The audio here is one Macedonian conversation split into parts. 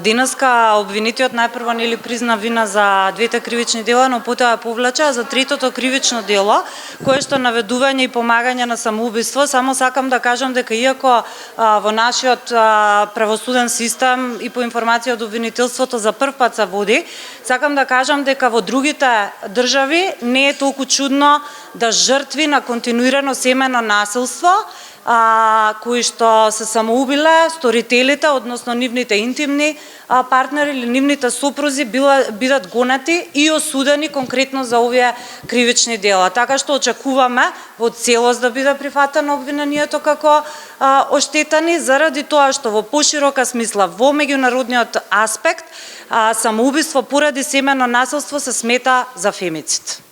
Денеска обвинетиот најпрво нели призна вина за двете кривични дела, но потоа повлече за третото кривично дело, кое што наведување и помагање на самоубиство. Само сакам да кажам дека иако во нашиот правосуден систем и по информација од обвинителството за прв пат се води, сакам да кажам дека во другите држави не е толку чудно да жртви на континуирано семено насилство кои што се самоубиле, сторителите, односно нивните интимни партнери или нивните сопрузи бидат гонати и осудени конкретно за овие кривични дела. Така што очекуваме во целост да биде прифатено обвинението како оштетени, заради тоа што во поширока смисла во меѓународниот аспект самоубиство поради семено насилство се смета за фемицид.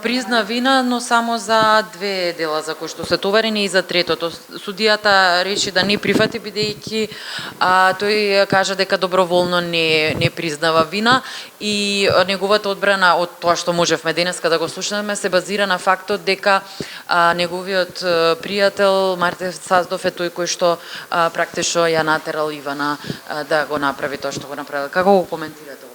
Призна вина, но само за две дела за кои што се товарени и за третото. Судијата реши да не прифати бидејќи тој кажа дека доброволно не признава вина и неговата одбрана од тоа што можевме денеска да го слушнеме се базира на фактот дека неговиот пријател Мартин Саздов е тој кој што практично ја натерал Ивана да го направи тоа што го направил. Како го коментирате ова?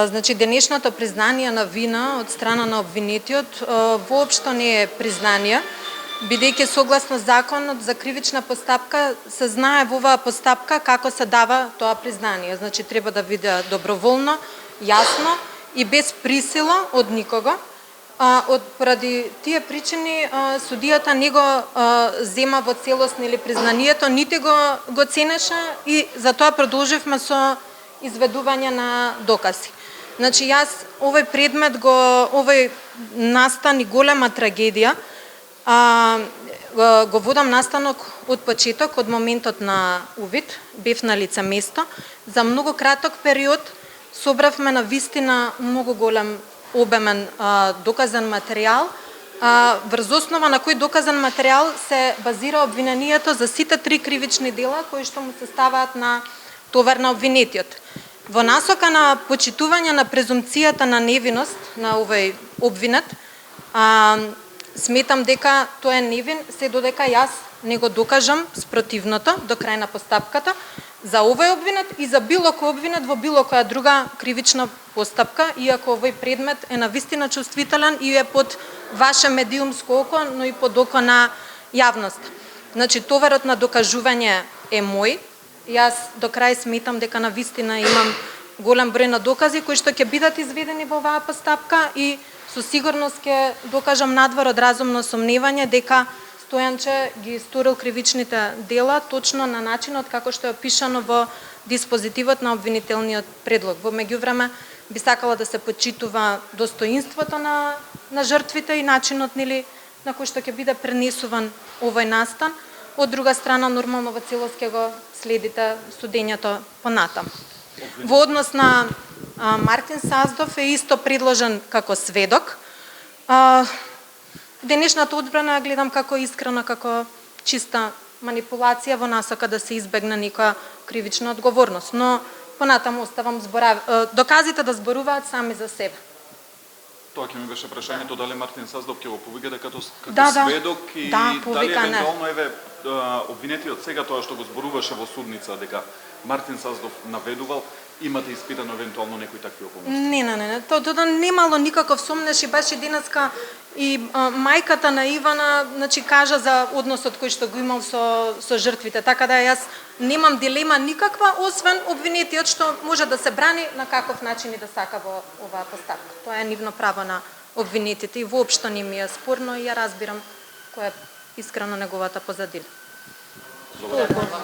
Значи, денешното признание на вина од страна на обвинетиот воопшто не е признание, бидејќи согласно законот за кривична постапка се знае во оваа постапка како се дава тоа признание. Значи, треба да биде доброволно, јасно и без присила од никого. Поради тие причини судијата не го зема во целост нели признанието, нити го ценеше и затоа продолживме со изведување на докази. Значи, јас овој предмет овој настан и голема трагедија, го водам настанок од почеток, од моментот на увид, бев на лице место. За многу краток период собравме на вистина многу голем обемен доказан материјал, врз основа на кој доказан материјал се базира обвинението за сите три кривични дела кои што му се ставаат на товар на обвинетиот. Во насока на почитување на презумпцијата на невиност на овој обвинет, сметам дека тој е невин се додека јас не го докажам спротивното до крај на постапката за овој обвинет и за било кој обвинет во било која друга кривична постапка, иако овој предмет е навистина чувствителен и е под ваше медиумско око, но и под око на јавност. Значи, товарот на докажување е мој. Јас до крај сметам дека навистина имам голем број на докази кои што ќе бидат изведени во оваа постапка и со сигурност ќе докажам надвор од разумно сомневање дека Стојанче ги сторил кривичните дела точно на начинот како што е опишано во диспозитивот на обвинителниот предлог. Во меѓувреме би сакала да се почитува достоинството на жртвите и начинот нели на кој што ќе биде пренесуван овој настан. Од друга страна, нормално во целост ќе го следите судењето понатам. Во однос на Мартин Саздов е исто предложен како сведок. Денешната одбрана гледам како искрена, како чиста манипулација во насока да се избегне некоја кривична одговорност. Но понатаму оставам доказите да зборуваат сами за себе. Тоа ќе ми беше прашањето дали Мартин Саздов ќе го повигаде како сведок и дали евентуално обвинетиот сега тоа што го зборуваше во судница дека Мартин Саздов наведувал, имате испитано евентуално некои такви околности? Не. Тоа немало никаков сомнеш и баш денеска и мајката на Ивана значи кажа за односот кој што го имал со жртвите. Така да јас немам дилема никаква, освен обвинетиот што може да се брани на каков начин и да сака во оваа постапка. Тоа е нивно право на обвинетите и воопшто не ми е спорно и ја разбирам која е искрено неговата позадина. Благодарам.